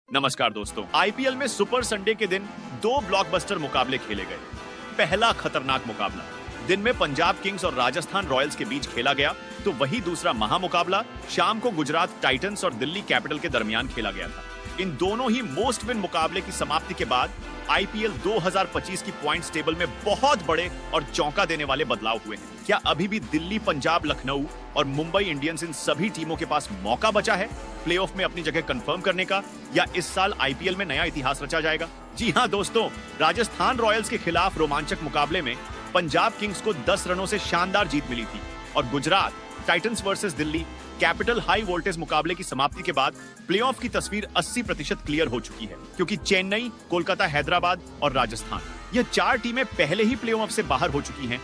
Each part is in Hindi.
नमस्कार दोस्तों, आईपीएल में सुपर संडे के दिन दो ब्लॉकबस्टर मुकाबले खेले गए। पहला खतरनाक मुकाबला दिन में पंजाब किंग्स और राजस्थान रॉयल्स के बीच खेला गया, तो वही दूसरा महामुकाबला शाम को गुजरात टाइटंस और दिल्ली कैपिटल के दरमियान खेला गया था। इन दोनों ही मोस्ट विन मुकाबले की समाप्ति के बाद आईपीएल 2025 की पॉइंट्स टेबल में बहुत बड़े और चौंका देने वाले बदलाव हुए हैं। क्या अभी भी दिल्ली, पंजाब, लखनऊ और मुंबई इंडियंस इन सभी टीमों के पास मौका बचा है प्लेऑफ में अपनी जगह कंफर्म करने का, या इस साल आईपीएल में नया इतिहास रचा जाएगा? जी हां दोस्तों, राजस्थान रॉयल्स के खिलाफ रोमांचक मुकाबले में पंजाब किंग्स को 10 रनों से शानदार जीत मिली थी और Gujarat Titans versus Delhi capital high voltage मुकाबले की समाप्ति के बाद प्लेऑफ की तस्वीर 80% क्लियर हो चुकी है, क्योंकि चेन्नई, कोलकाता, हैदराबाद और राजस्थान यह चार टीमें पहले ही प्लेऑफ से बाहर हो चुकी हैं।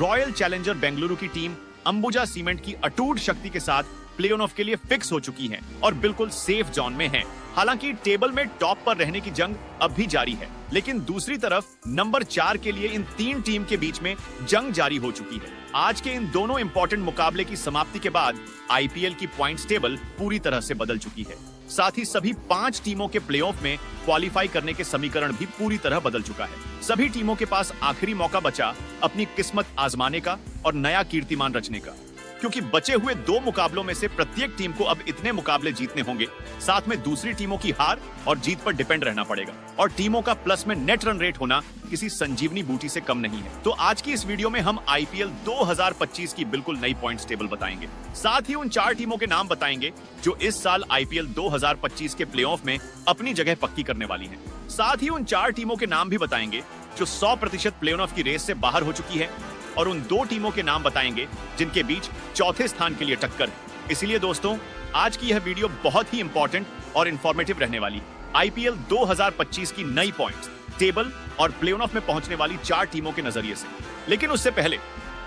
रॉयल चैलेंजर बेंगलुरु की टीम अंबुजा सीमेंट की अटूट शक्ति के साथ प्लेऑफ के लिए फिक्स हो चुकी है और बिल्कुल सेफ जोन में है। हालांकि टेबल में टॉप पर रहने की जंग अब भी जारी है, लेकिन दूसरी तरफ नंबर 4 के लिए इन तीन टीम के बीच में जंग जारी हो चुकी है। आज के इन दोनों इंपॉर्टेंट मुकाबले की समाप्ति के बाद आईपीएल की पॉइंट्स टेबल पूरी तरह से बदल चुकी है। साथ ही सभी 5 टीमों के प्लेऑफ में क्वालिफाई करने के समीकरण भी पूरी तरह बदल चुका है। सभी टीमों के पास आखिरी मौका बचा अपनी किस्मत आजमाने का और नया कीर्तिमान रचने का, क्योंकि बचे हुए 2 मुकाबलों में से प्रत्येक टीम को अब इतने मुकाबले जीतने होंगे, साथ में दूसरी टीमों की हार और जीत पर डिपेंड रहना पड़ेगा, और टीमों का प्लस में नेट रन रेट होना किसी संजीवनी बूटी से कम नहीं है। तो आज की इस वीडियो में हम आईपीएल 2025 की बिल्कुल नई पॉइंट्स टेबल बताएंगे। साथ ही उन 4 टीमों के नाम बताएंगे जो इस साल आईपीएल 2025 के प्लेऑफ में अपनी जगह पक्की करने वाली है। साथ ही उन 4 टीमों के नाम भी बताएंगे जो 100% प्लेऑफ की रेस से बाहर हो चुकी है, और उन 2 टीमों के नाम बताएंगे जिनके बीच चौथे स्थान के लिए टक्कर है। इसलिए दोस्तों, आज की यह वीडियो बहुत ही इंपॉर्टेंट और इंफॉर्मेटिव रहने वाली है। आईपीएल 2025 की नई पॉइंट्स टेबल और प्लेऑफ में पहुंचने वाली 4 टीमों के नजरिए से। लेकिन उससे पहले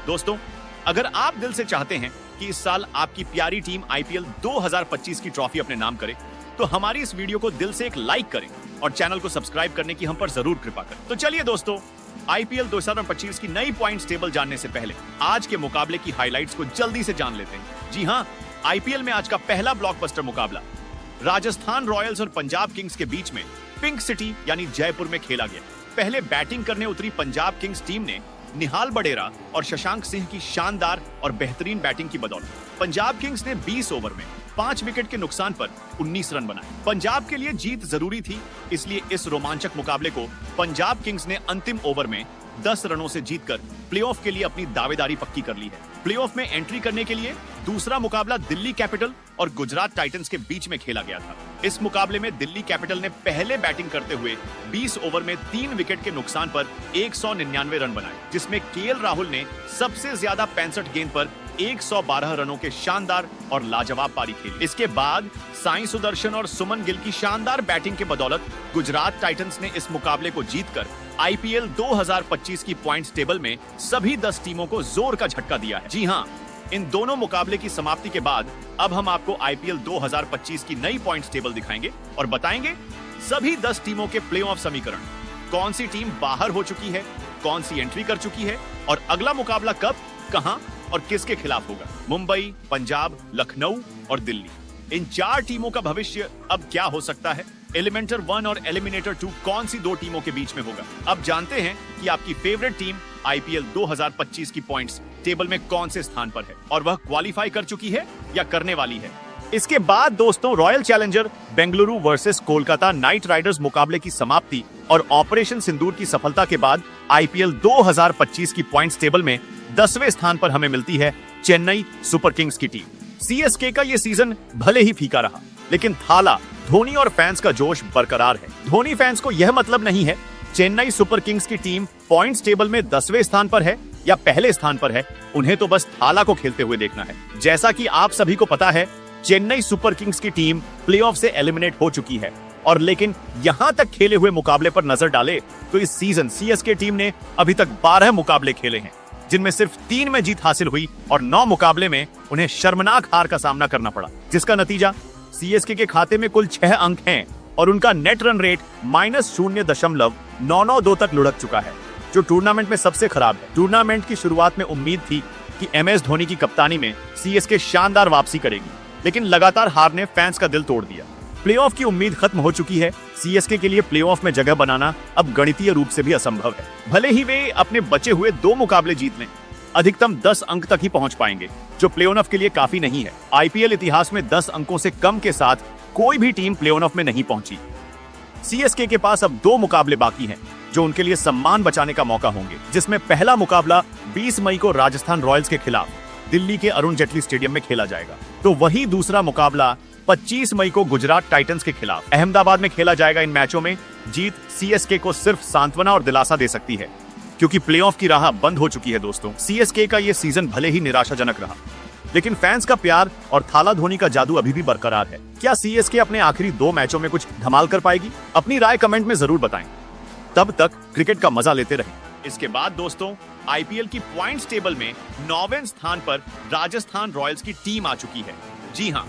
दोस्तों, अगर आप दिल से चाहते हैं कि इस साल आपकी प्यारी टीम आईपीएल 2025 की ट्रॉफी अपने नाम करे, तो हमारी इस वीडियो को दिल से एक लाइक करें और चैनल को सब्सक्राइब करने की हम पर जरूर कृपा करें। तो चलिए दोस्तों, आईपीएल 2025 की नई पॉइंट्स टेबल जानने से पहले आज के मुकाबले की हाइलाइट्स को जल्दी से जान लेते हैं। जी हां, आईपीएल में आज का पहला ब्लॉकबस्टर मुकाबला राजस्थान रॉयल्स और पंजाब किंग्स के बीच में पिंक सिटी यानी जयपुर में खेला गया। पहले बैटिंग करने उतरी पंजाब किंग्स टीम ने निहाल बडेरा और शशांक सिंह की शानदार और बेहतरीन बैटिंग की बदौलत पंजाब किंग्स ने 20 ओवर में 5 विकेट के नुकसान पर 19 रन बनाए। पंजाब के लिए जीत जरूरी थी, इसलिए इस रोमांचक मुकाबले को पंजाब किंग्स ने अंतिम ओवर में 10 रनों से जीतकर प्लेऑफ के लिए अपनी दावेदारी पक्की कर ली है। प्लेऑफ में एंट्री करने के लिए दूसरा मुकाबला दिल्ली कैपिटल और गुजरात टाइटंस के बीच में खेला गया था। इस मुकाबले में दिल्ली कैपिटल ने पहले बैटिंग करते हुए 20 ओवर में 3 विकेट के नुकसान पर 199 रन बनाए, जिसमें केएल राहुल ने सबसे ज्यादा 65 गेंद पर 112 रनों के शानदार और लाजवाब पारी खेली। इसके बाद साई सुदर्शन और सुमन गिल की शानदार बैटिंग के बदौलत गुजरात टाइटंस ने इस मुकाबले को जीतकर आईपीएल 2025 की पॉइंट्स टेबल में सभी 10 टीमों को जोर का झटका दिया है। जी हां, इन दोनों मुकाबले की समाप्ति के बाद अब हम आपको आईपीएल 2025 की नई पॉइंट्स टेबल दिखाएंगे और बताएंगे सभी 10 टीमों के प्लेऑफ समीकरण, कौन सी टीम बाहर हो चुकी है, कौन सी एंट्री कर चुकी है और अगला मुकाबला कब, कहां और किसके खिलाफ होगा। मुंबई, पंजाब, लखनऊ और दिल्ली, इन 4 टीमों का भविष्य अब क्या हो सकता है। एलिमेंटर 1 और एलिमिनेटर 2 कौन सी 2 टीमों के बीच में होगा। अब जानते हैं कि आपकी फेवरेट टीम आईपीएल 2025 की पॉइंट्स टेबल में कौन से स्थान पर है और वह क्वालिफाई कर चुकी है या करने वाली है। इसके बाद दोस्तों, royal challenger Bengaluru versus Kolkata night Riders मुकाबले की समाप्ति और ऑपरेशन सिंदूर की सफलता के बाद आईपीएल 2025 की पॉइंट्स टेबल में 10वें स्थान पर हमें मिलती है चेन्नई सुपर किंग्स की टीम। सीएसके का ये सीजन भले ही फीका रहा, लेकिन थाला, धोनी और फैंस का जोश बरकरार है। धोनी फैंस को यह मतलब नहीं है चेन्नई सुपर किंग्स की टीम पॉइंट्स टेबल में 10वें स्थान पर है या पहले स्थान पर है, उन्हें तो बस थाला को खेलते हुए देखना है। जैसा कि आप सभी को पता है, चेन्नई सुपर किंग्स की टीम प्लेऑफ से एलिमिनेट हो चुकी है, और लेकिन यहां तक खेले हुए मुकाबले पर नजर डाले तो इस सीजन सीएसके टीम ने अभी तक 12 मुकाबले खेले हैं, जिनमें सिर्फ 3 में जीत हासिल हुई और 9 मुकाबले में उन्हें शर्मनाक हार का सामना करना पड़ा, जिसका नतीजा सीएसके के खाते में कुल 6 अंक हैं और उनका नेट रन रेट -0.992 तक लुढ़क चुका है, जो टूर्नामेंट में सबसे खराब है। टूर्नामेंट की शुरुआत में उम्मीद थी कि एमएस धोनी की कप्तानी में सीएसके शानदार वापसी करेगी, लेकिन लगातार हार ने फैंस का दिल तोड़ दिया। प्लेऑफ की उम्मीद खत्म हो चुकी है। सीएसके के लिए प्लेऑफ में जगह बनाना अब गणितीय रूप से भी असंभव है। भले ही वे अपने बचे हुए 2 मुकाबले जीत लें, अधिकतम 10 अंक तक ही पहुंच पाएंगे, जो प्लेऑफ के लिए काफी नहीं है। आईपीएल इतिहास में 10 अंकों से कम के साथ कोई भी टीम प्लेऑफ में नहीं पहुंची। सीएसके के पास अब 2 मुकाबले बाकी हैं, जो उनके लिए सम्मान बचाने का मौका होंगे, जिसमें पहला मुकाबला 20 मई को राजस्थान रॉयल्स के खिलाफ दिल्ली के अरुण जेटली स्टेडियम में खेला जाएगा। तो वही दूसरा मुकाबला 25 मई को गुजरात टाइटंस के खिलाफ अहमदाबाद में खेला जाएगा। इन मैचों में जीत सीएसके को सिर्फ सांत्वना और दिलासा दे सकती है, क्योंकि प्लेऑफ की राह बंद हो चुकी है। दोस्तों, सीएसके का ये सीजन भले ही निराशाजनक रहा, लेकिन फैंस का प्यार और थाला धोनी का जादू अभी भी बरकरार है। क्या सीएसके अपने आखिरी 2 मैचों में कुछ धमाल कर पाएगी? अपनी राय कमेंट में जरूर बताएं। तब तक क्रिकेट का मजा लेते रहें। इसके बाद दोस्तों, आईपीएल की पॉइंट्स टेबल में 9वें स्थान पर राजस्थान रॉयल्स की टीम आ चुकी है। जी हां,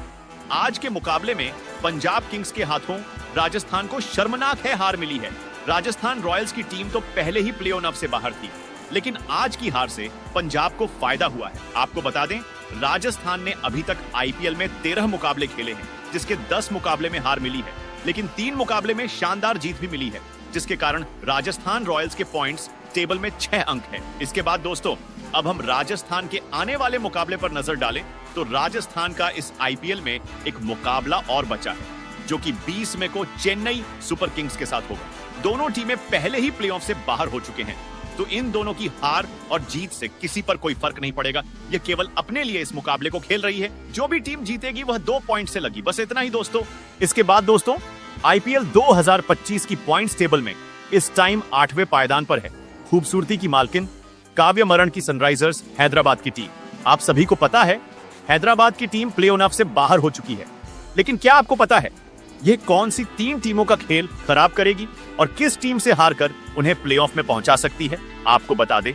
आज के मुकाबले में पंजाब किंग्स के हाथों राजस्थान को शर्मनाक है हार मिली है। राजस्थान रॉयल्स की टीम तो पहले ही प्ले-ऑफ से बाहर थी, लेकिन आज की हार से पंजाब को फायदा हुआ है। आपको बता दें, राजस्थान ने अभी तक आईपीएल में 13 मुकाबले खेले हैं, जिसके 10 मुकाबले में हार मिली है, लेकिन 3 मुकाबले में शानदार जीत भी मिली है, जिसके कारण राजस्थान रॉयल्स के पॉइंट्स टेबल में 6 अंक है। इसके बाद दोस्तों, अब हम राजस्थान के आने वाले मुकाबले पर नजर डालें तो राजस्थान का इस आईपीएल में एक मुकाबला और बचा है, जो कि 20 मई को चेन्नई सुपर किंग्स के साथ होगा। दोनों टीमें पहले ही प्लेऑफ से बाहर हो चुके हैं, तो इन दोनों की हार और जीत से किसी पर कोई फर्क नहीं पड़ेगा। ये केवल अपने लिए इस मुकाबले को खेल रही है। जो भी टीम जीतेगी वह 2 पॉइंट से लगी, बस इतना ही दोस्तों। इसके बाद दोस्तों, आईपीएल 2025 की पॉइंट्स टेबल में इस टाइम 8वें पायदान पर है खूबसूरती की मालकिन काव्य मरण की सनराइजर्स हैदराबाद की टीम। आप सभी को पता है, हैदराबाद की टीम प्ले-ऑफ से बाहर हो चुकी है, लेकिन क्या आपको पता है ये कौन सी 3 टीमों का खेल खराब करेगी और किस टीम से हारकर उन्हें प्ले-ऑफ में पहुंचा सकती है? आपको बता दें,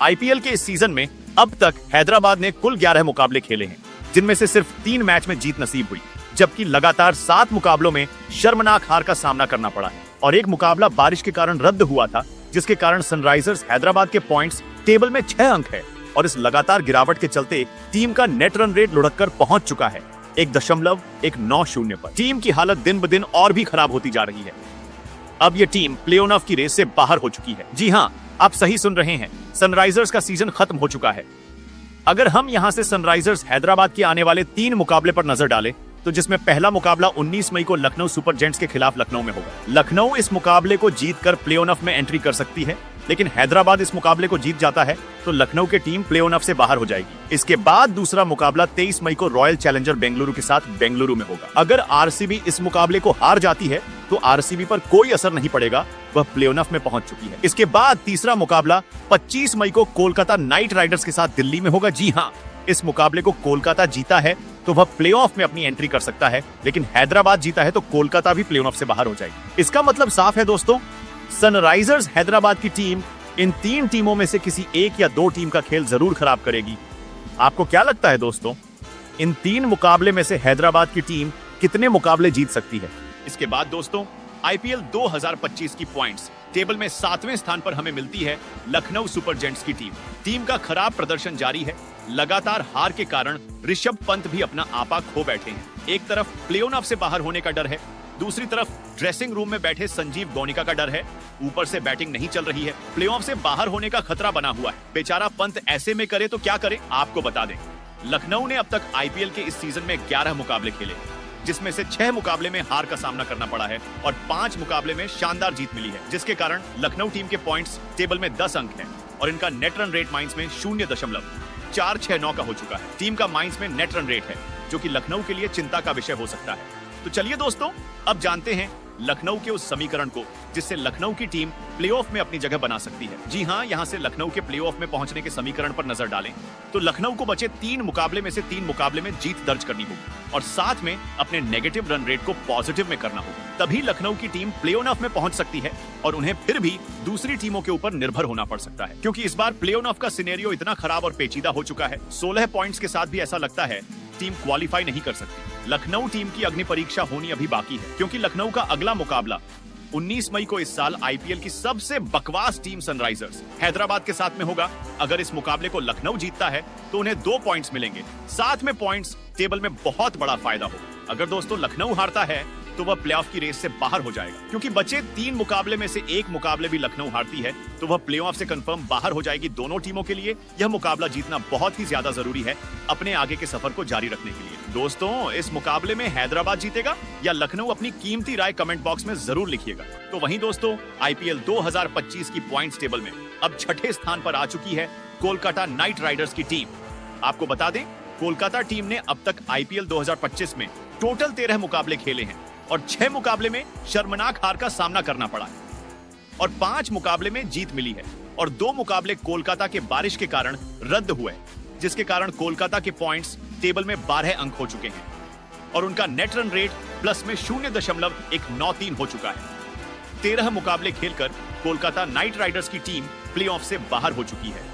आईपीएल के इस सीजन में अब तक हैदराबाद ने कुल 11 मुकाबले खेले हैं, जिनमें से सिर्फ 3 मैच में जीत नसीब हुई, जबकि लगातार 7 मुकाबलों में शर्मनाक हार का सामना करना पड़ा है और एक मुकाबला बारिश के कारण रद्द हुआ था, जिसके कारण सनराइजर्स हैदराबाद के पॉइंट्स टेबल में 6 अंक है और इस लगातार गिरावट के चलते टीम का नेट रन रेट लुढ़क कर पहुंच चुका है 1.190 पर। टीम की हालत दिन ब दिन और भी खराब होती जा रही है। अब ये टीम प्ले-ऑफ की रेस से बाहर हो चुकी है। जी हां, आप सही सुन रहे हैं, सनराइजर्स का सीजन खत्म हो चुका है। अगर हम यहां से सनराइजर्स हैदराबाद के आने वाले 3 मुकाबले पर नजर डालें, तो जिसमें पहला मुकाबला 19 मई को लखनऊ सुपर जेंट्स के खिलाफ लखनऊ में होगा। लखनऊ इस मुकाबले को जीतकर प्ले-ऑफ में एंट्री कर सकती है, लेकिन हैदराबाद इस मुकाबले को जीत जाता है तो लखनऊ की टीम प्ले-ऑफ से बाहर हो जाएगी। इसके बाद दूसरा मुकाबला 23 मई को रॉयल चैलेंजर बेंगलुरु के साथ बेंगलुरु में होगा। अगर आरसीबी इस मुकाबले को हार जाती है तो आरसीबी पर कोई असर नहीं पड़ेगा, वह प्ले-ऑफ में पहुंच चुकी है। इसके बाद तीसरा मुकाबला 25 मई को कोलकाता नाइट राइडर्स के साथ दिल्ली में होगा। जी हाँ, इस मुकाबले को कोलकाता जीता है तो वह प्ले-ऑफ में अपनी एंट्री कर सकता है, लेकिन हैदराबाद जीता है तो कोलकाता भी प्ले-ऑफ से बाहर हो जाएगी। इसका मतलब साफ है दोस्तों, सनराइजर्स हैदराबाद की टीम इन 3 टीमों में से किसी 1 या 2 टीम का खेल जरूर खराब करेगी। आपको क्या लगता है दोस्तों, इन 3 मुकाबले में से हैदराबाद की टीम कितने मुकाबले जीत सकती है? इसके बाद दोस्तों, आईपीएल 2025 की पॉइंट्स टेबल में 7वें स्थान पर हमें मिलती है लखनऊ सुपर जेंट्स की टीम। टीम का खराब प्रदर्शन जारी है। लगातार हार के कारण ऋषभ पंत भी अपना आपा खो बैठे हैं। एक तरफ प्ले-ऑफ से बाहर होने का डर है, दूसरी तरफ ड्रेसिंग रूम में बैठे संजीव गोनिका का डर है, ऊपर से बैटिंग नहीं चल रही है। प्ले-ऑफ से बाहर होने का खतरा बना हुआ है। बेचारा पंत ऐसे में करे तो क्या करे? आपको बता दें, लखनऊ ने अब तक आईपीएल के इस सीजन में 11 मुकाबले खेले, जिसमें से 6 मुकाबले में हार का सामना करना पड़ा है और 5 मुकाबले में शानदार जीत मिली है, जिसके कारण लखनऊ टीम के पॉइंट्स टेबल में 10 अंक हैं और इनका नेट रन रेट माइंस में 0.469 का हो चुका है। टीम का माइंस में नेट रन रेट है, जो कि लखनऊ के लिए चिंता का विषय हो सकता है। तो चलिए दोस्तों, अब जानते हैं लखनऊ के उस समीकरण को जिससे लखनऊ की टीम प्लेऑफ में अपनी जगह बना सकती है। जी हां, यहां से लखनऊ के प्लेऑफ में पहुंचने के समीकरण पर नजर डालें तो लखनऊ को बचे 3 मुकाबले में से 3 मुकाबले में जीत दर्ज करनी होगी और साथ में अपने नेगेटिव रन रेट को पॉजिटिव में करना होगा। तभी लखनऊ की टीम प्लेऑफ में पहुंच सकती है और उन्हें फिर भी दूसरी टीमों के ऊपर निर्भर होना पड़ सकता है, क्योंकि इस बार प्लेऑफ का सिनेरियो इतना खराब और पेचीदा हो चुका है। 16 पॉइंट्स के साथ भी ऐसा लगता है टीम क्वालिफाई नहीं कर सकती। लखनऊ टीम की अग्नि परीक्षा होनी अभी बाकी है, क्योंकि लखनऊ का अगला मुकाबला 19 मई को इस साल आईपीएल की सबसे बकवास टीम सनराइजर्स हैदराबाद के साथ में होगा। अगर इस मुकाबले को लखनऊ जीतता है तो उन्हें 2 पॉइंट्स मिलेंगे, साथ में पॉइंट्स टेबल में बहुत बड़ा फायदा होगा। अगर दोस्तों लखनऊ हारता है तो वह प्लेऑफ की रेस से बाहर हो जाएगा। क्योंकि बचे 3 मुकाबले में से एक मुकाबले भी लखनऊ हारती है तो वह प्लेऑफ से कंफर्म बाहर हो जाएगी। दोनों टीमों के लिए यह मुकाबला जीतना बहुत ही ज्यादा जरूरी है अपने आगे के सफर को जारी रखने के लिए। दोस्तों, इस मुकाबले में हैदराबाद जीतेगा या लखनऊ? अपनी कीमती राय कमेंट बॉक्स में जरूर लिखिएगा। तो वहीं दोस्तों, आईपीएल 2025 की पॉइंट्स टेबल में अब छठे स्थान पर आ चुकी है कोलकाता नाइट राइडर्स की टीम। आपको बता दें, कोलकाता टीम ने अब तक आईपीएल 2025 में टोटल 13 मुकाबले खेले हैं और 6 मुकाबले में शर्मनाक हार का सामना करना पड़ा है और 5 मुकाबले में जीत मिली है और 2 मुकाबले कोलकाता के बारिश के कारण रद्द हुए, जिसके कारण कोलकाता के पॉइंट्स टेबल में 12 अंक हो चुके हैं और उनका नेट रन रेट प्लस में 0.193 हो चुका है। 13 मुकाबले खेलकर कोलकाता नाइट राइडर्स की टीम प्लेऑफ से बाहर हो चुकी है।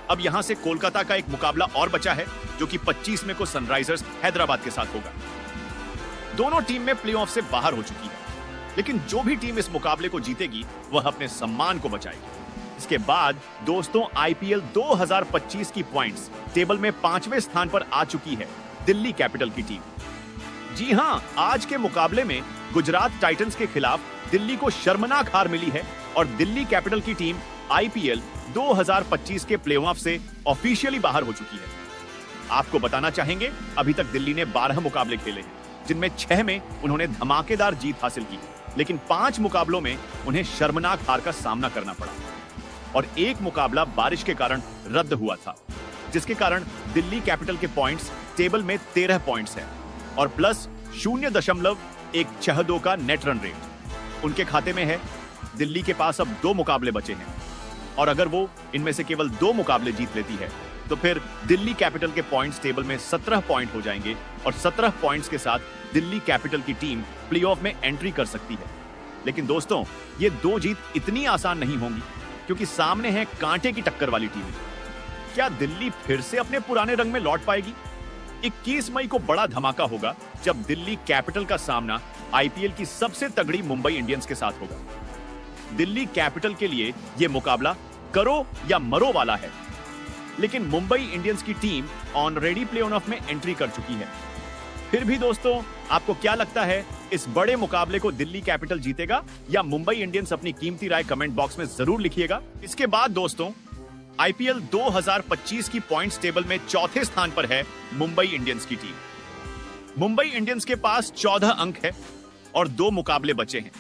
अब यहां से कोलकाता का एक मुकाबला और बचा है जो कि 25 में को सनराइजर्स हैदराबाद के साथ होगा। दोनों टीम में प्लेऑफ से बाहर हो चुकी है, लेकिन जो भी टीम इस मुकाबले को जीतेगी वह अपने सम्मान को बचाएगी। इसके बाद दोस्तों, आईपीएल 2025 की पॉइंट्स टेबल में 5वें स्थान पर आ चुकी है दिल्ली कैपिटल की टीम। जी हां, आज के मुकाबले में गुजरात टाइटंस के खिलाफ दिल्ली को शर्मनाक हार मिली है और दिल्ली कैपिटल की टीम आईपीएल 2025 के प्लेऑफ से ऑफिशियली बाहर हो चुकी है। आपको बताना चाहेंगे, अभी तक दिल्ली ने 12 मुकाबले खेले हैं, जिनमें 6 में उन्होंने धमाकेदार जीत हासिल की, लेकिन 5 मुकाबलों में उन्हें शर्मनाक हार का सामना करना पड़ा और एक मुकाबला बारिश के कारण रद्द हुआ था, जिसके कारण दिल्ली कैपिटल के पॉइंट्स टेबल में 13 पॉइंट्स हैं और प्लस 0.162 का नेट रन रेट उनके खाते में है। दिल्ली के पास अब 2 मुकाबले बचे हैं और अगर वो इनमें से केवल 2 मुकाबले जीत लेती है तो फिर दिल्ली कैपिटल के पॉइंट्स टेबल में 17 पॉइंट हो जाएंगे और 17 पॉइंट्स के साथ दिल्ली कैपिटल की टीम प्लेऑफ में एंट्री कर सकती है। लेकिन दोस्तों, ये 2 जीत इतनी आसान नहीं होंगी क्योंकि सामने है कांटे की टक्कर वाली टीम। क्या दिल्ली फिर से अपने पुराने रंग में लौट पाएगी? 21 मई को बड़ा धमाका होगा जब दिल्ली कैपिटल का सामना आईपीएल की सबसे तगड़ी मुंबई इंडियंस के साथ होगा। दिल्ली कैपिटल के लिए यह मुकाबला करो या मरो वाला है, लेकिन मुंबई इंडियंस की टीम ऑलरेडी प्ले ऑफ में एंट्री कर चुकी है। फिर भी दोस्तों, आपको क्या लगता है, इस बड़े मुकाबले को दिल्ली कैपिटल जीतेगा या मुंबई इंडियंस? अपनी कीमती राय कमेंट बॉक्स में जरूर लिखिएगा। इसके बाद दोस्तों, आईपीएल 2025 की पॉइंट्स टेबल में चौथे स्थान पर है मुंबई इंडियंस की टीम। मुंबई इंडियंस के पास 14 अंक है और 2 मुकाबले बचे हैं।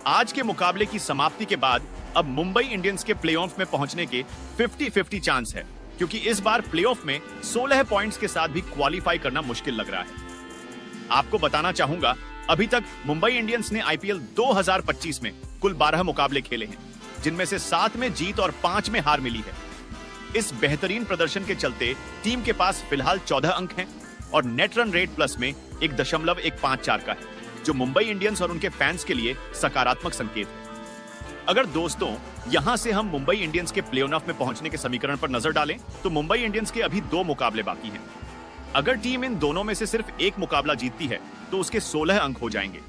आज के मुकाबले की समाप्ति के बाद अब मुंबई इंडियंस के प्लेऑफ में पहुंचने के 50-50 चांस है, क्योंकि इस बार प्लेऑफ में 16 पॉइंट्स के साथ भी क्वालिफाई करना मुश्किल लग रहा है। आपको बताना चाहूंगा, अभी तक मुंबई इंडियंस ने आईपीएल 2025 में कुल 12 मुकाबले खेले हैं, जिनमें से 7 में जीत और 5 में हार मिली है। इस बेहतरीन प्रदर्शन के चलते टीम के पास फिलहाल 14 अंक हैं और नेट रन रेट प्लस में 1.154 का है, जो मुंबई इंडियंस और उनके फैंस के लिए सकारात्मक संकेत है। अगर दोस्तों यहां से हम मुंबई इंडियंस के प्लेऑफ में पहुंचने के समीकरण पर नजर डालें तो मुंबई इंडियंस के अभी 2 मुकाबले बाकी हैं। अगर टीम इन दोनों में से सिर्फ एक मुकाबला जीतती है तो उसके 16 अंक हो जाएंगे।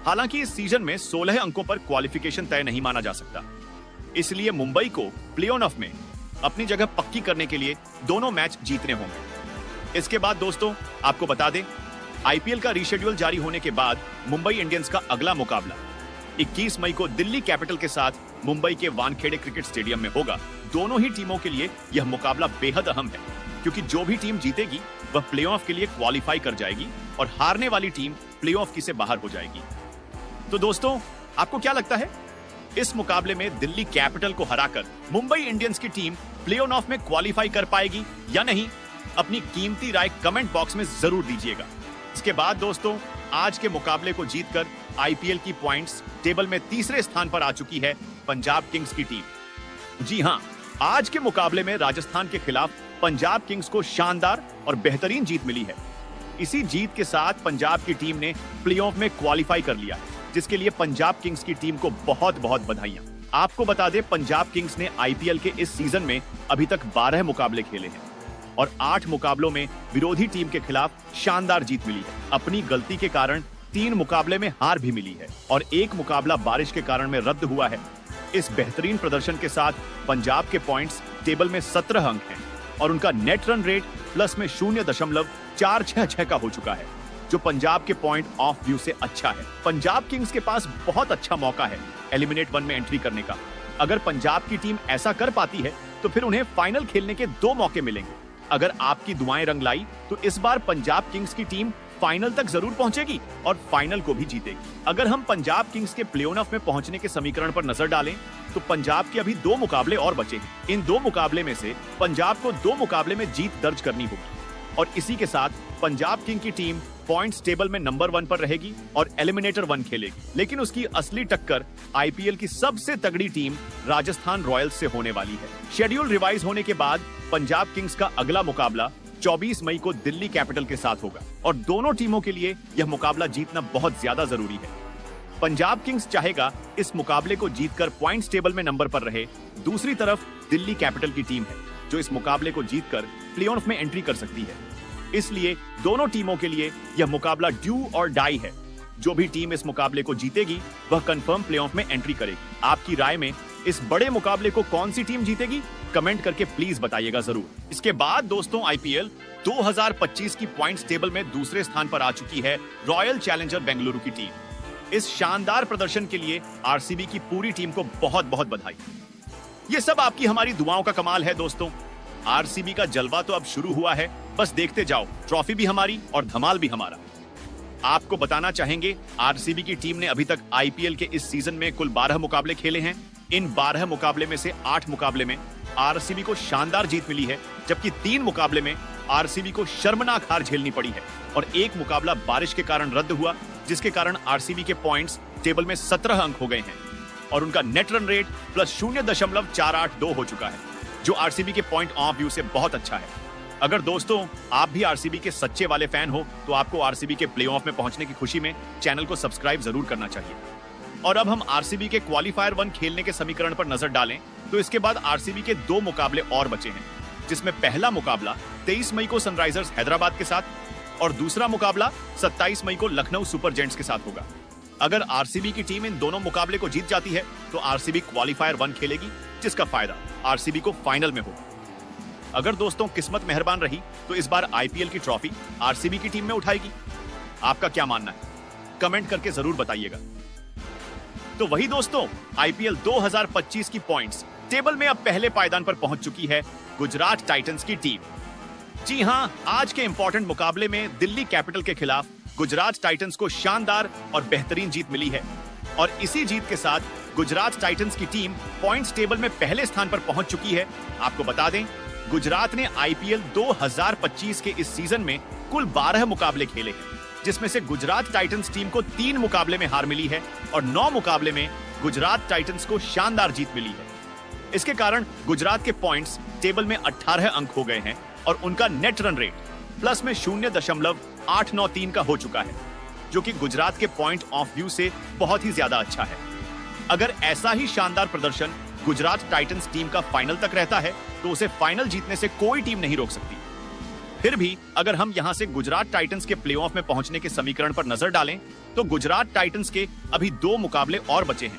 हालांकि इस सीजन में 16 अंकों पर क्वालिफिकेशन तय नहीं माना जा सकता, इसलिए मुंबई को प्लेऑफ में अपनी जगह पक्की करने के लिए दोनों मैच जीतने होंगे। इसके बाद दोस्तों, आपको बता दें, आईपीएल का रीशेड्यूल जारी होने के बाद मुंबई इंडियंस का अगला मुकाबला 21 मई को दिल्ली कैपिटल के साथ मुंबई के वानखेड़े क्रिकेट स्टेडियम में होगा। दोनों ही टीमों के लिए यह मुकाबला बेहद अहम है, क्योंकि जो भी टीम जीतेगी वह प्लेऑफ के लिए क्वालिफाई कर जाएगी और हारने वाली टीम प्लेऑफ की से बाहर हो जाएगी। तो दोस्तों, आपको क्या लगता है, इस मुकाबले में दिल्ली कैपिटल को हराकर मुंबई इंडियंस की टीम प्लेऑफ में क्वालिफाई कर पाएगी या नहीं? अपनी कीमती राय कमेंट बॉक्स में जरूर दीजिएगा। इसके बाद दोस्तों, आज के मुकाबले को जीतकर आईपीएल की पॉइंट्स टेबल में तीसरे स्थान पर आ चुकी है पंजाब किंग्स की टीम। जी हां, आज के मुकाबले में राजस्थान के खिलाफ पंजाब किंग्स को शानदार और बेहतरीन जीत मिली है। इसी जीत के साथ पंजाब की टीम ने प्लेऑफ में क्वालिफाई कर लिया, जिसके लिए पंजाब किंग्स की टीम को बहुत बहुत बधाइयां। आपको बता दें, पंजाब किंग्स ने आईपीएल के इस सीजन में अभी तक 12 मुकाबले खेले हैं और 8 मुकाबलों में विरोधी टीम के खिलाफ शानदार जीत मिली है। अपनी गलती के कारण 3 मुकाबले में हार भी मिली है और 1 मुकाबला बारिश के कारण में रद्द हुआ है। इस बेहतरीन प्रदर्शन के साथ पंजाब के पॉइंट्स टेबल में 17 अंक हैं और उनका नेट रन रेट प्लस में 0.466 का हो चुका है। जो पंजाब के पॉइंट ऑफ व्यू से अच्छा है। पंजाब किंग्स के पास बहुत अच्छा मौका है एलिमिनेट 1 में एंट्री करने का। अगर पंजाब की टीम ऐसा कर पाती है तो फिर उन्हें फाइनल खेलने के 2 मौके मिलेंगे। अगर आपकी दुआएं रंग लाई तो इस बार पंजाब किंग्स की टीम फाइनल तक जरूर पहुंचेगी और फाइनल को भी जीतेगी। अगर हम पंजाब किंग्स के प्ले ऑफ में पहुंचने के समीकरण पर नजर डालें तो पंजाब के अभी 2 मुकाबले और बचे हैं। इन 2 मुकाबले में से पंजाब को 2 मुकाबले में जीत दर्ज करनी होगी और इसी के साथ पंजाब किंग की टीम पॉइंट्स टेबल में नंबर 1 पर रहेगी और एलिमिनेटर 1 खेलेगी। लेकिन उसकी असली टक्कर आईपीएल की सबसे तगड़ी टीम राजस्थान रॉयल्स से होने वाली है। शेड्यूल रिवाइज होने के बाद पंजाब किंग्स का अगला मुकाबला 24 मई को दिल्ली कैपिटल के साथ होगा और दोनों टीमों के लिए यह मुकाबला जीतना बहुत ज्यादा जरूरी है। पंजाब किंग्स चाहेगा इस मुकाबले को जीतकर पॉइंट्स टेबल में नंबर पर रहे। दूसरी तरफ दिल्ली कैपिटल की टीम है जो इस मुकाबले को जीतकर प्ले ऑफ में एंट्री कर सकती है। इसलिए दोनों टीमों के लिए यह मुकाबला ड्यू और डाई है। जो भी टीम इस मुकाबले को जीतेगी वह कंफर्म प्ले ऑफ में एंट्री करेगी। आपकी राय में इस बड़े मुकाबले को कौन सी टीम जीतेगी कमेंट करके प्लीज बताइएगा जरूर। इसके बाद दोस्तों आईपीएल 2025 की पॉइंट्स टेबल में दूसरे स्थान पर आ चुकी है रॉयल चैलेंजर बेंगलुरु की टीम। इस शानदार प्रदर्शन के लिए आरसीबी की पूरी टीम को बहुत बहुत बधाई। ये सब आपकी हमारी दुआओं का कमाल है दोस्तों। आरसीबी का जलवा तो अब शुरू हुआ है, बस देखते जाओ। ट्रॉफी भी हमारी और धमाल भी हमारा। आपको बताना चाहेंगे आरसीबी की टीम ने अभी तक आईपीएल के इस सीजन में कुल 12 मुकाबले खेले हैं। इन 12 मुकाबले में से 8 मुकाबले में आरसीबी को शानदार जीत मिली है, जबकि 3 मुकाबले में आरसीबी को शर्मनाक हार झेलनी पड़ी है और एक मुकाबला बारिश के कारण रद्द हुआ, जिसके कारण आरसीबी के पॉइंट्स टेबल में 17 अंक हो गए हैं और उनका नेट रन रेट प्लस 0.482 हो चुका है, जो आरसीबी के पॉइंट ऑफ व्यू से बहुत अच्छा है। अगर दोस्तों आप भी आरसीबी के सच्चे वाले फैन हो तो आपको आरसीबी के प्ले ऑफ में पहुंचने की खुशी में चैनल को सब्सक्राइब जरूर करना चाहिए। और अब हम आरसीबी के क्वालीफायर 1 खेलने के समीकरण पर नजर डालें तो इसके बाद आरसीबी के 2 मुकाबले और बचे हैं, जिसमें पहला मुकाबला 23 मई को सनराइजर्स हैदराबाद के साथ और दूसरा मुकाबला 27 मई को लखनऊ सुपर जायंट्स के साथ होगा। अगर आरसीबी की टीम इन दोनों मुकाबले को जीत जाती है तो आरसीबी क्वालीफायर 1 खेलेगी, जिसका फायदा आरसीबी को फाइनल में होगा। अगर दोस्तों किस्मत मेहरबान रही तो इस बार आईपीएल की ट्रॉफी आरसीबी की टीम में उठाएगी। आपका क्या मानना है कमेंट करके जरूर बताइएगा। तो वही दोस्तों आईपीएल 2025 की पॉइंट्स टेबल में अब पहले पायदान पर पहुंच चुकी है गुजरात टाइटंस की टीम। जी हां, आज के इंपॉर्टेंट मुकाबले में दिल्ली कैपिटल के खिलाफ गुजरात टाइटंस को शानदार और बेहतरीन जीत मिली है और इसी जीत के साथ गुजरात टाइटंस की टीम पॉइंट्स टेबल में पहले स्थान पर पहुंच चुकी है। आपको बता दें गुजरात ने आईपीएल 2025 के इस सीजन में कुल 12 मुकाबले खेले हैं, जिसमें से गुजरात टाइटंस टीम को 3 मुकाबले में हार मिली है और 9 मुकाबले में गुजरात टाइटंस को शानदार जीत मिली है। इसके कारण गुजरात के पॉइंट्स टेबल में 18 अंक हो गए हैं और उनका नेट रन रेट प्लस में 0.893 का हो चुका है, जो कि गुजरात के पॉइंट ऑफ व्यू से बहुत ही ज्यादा अच्छा है। अगर ऐसा ही शानदार प्रदर्शन गुजरात टाइटंस टीम का फाइनल तक रहता है तो उसे फाइनल जीतने से कोई टीम नहीं रोक सकती। फिर भी अगर हम यहां से गुजरात टाइटंस के प्ले ऑफ में पहुंचने के समीकरण पर नजर डालें तो गुजरात टाइटंस के अभी 2 मुकाबले और बचे हैं।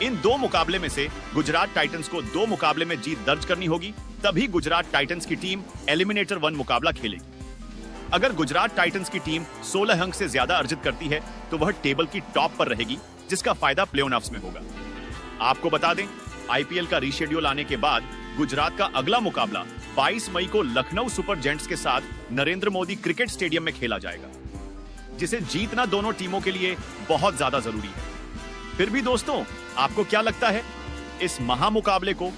इन 2 मुकाबले में से गुजरात टाइटंस को 2 मुकाबले में जीत दर्ज करनी होगी, तभी गुजरात टाइटंस की टीम एलिमिनेटर 1 मुकाबला खेलेगी। अगर गुजरात टाइटंस की टीम 16 अंक से ज्यादा अर्जित करती है तो वह टेबल की टॉप पर रहेगी, जिसका फायदा प्ले ऑफ्स में होगा। आपको बता दें आईपीएल का रीशेड्यूल आने के बाद गुजरात का अगला मुकाबला 22 मई को लखनऊ सुपर जायंट्स के साथ नरेंद्र मोदी क्रिकेट स्टेडियम में खेला जाएगा, जिसे जीतना दोनों टीमों के लिए बहुत ज्यादा जरूरी है। फिर भी दोस्तों आपको क्या लगता है इस महामुकाबले को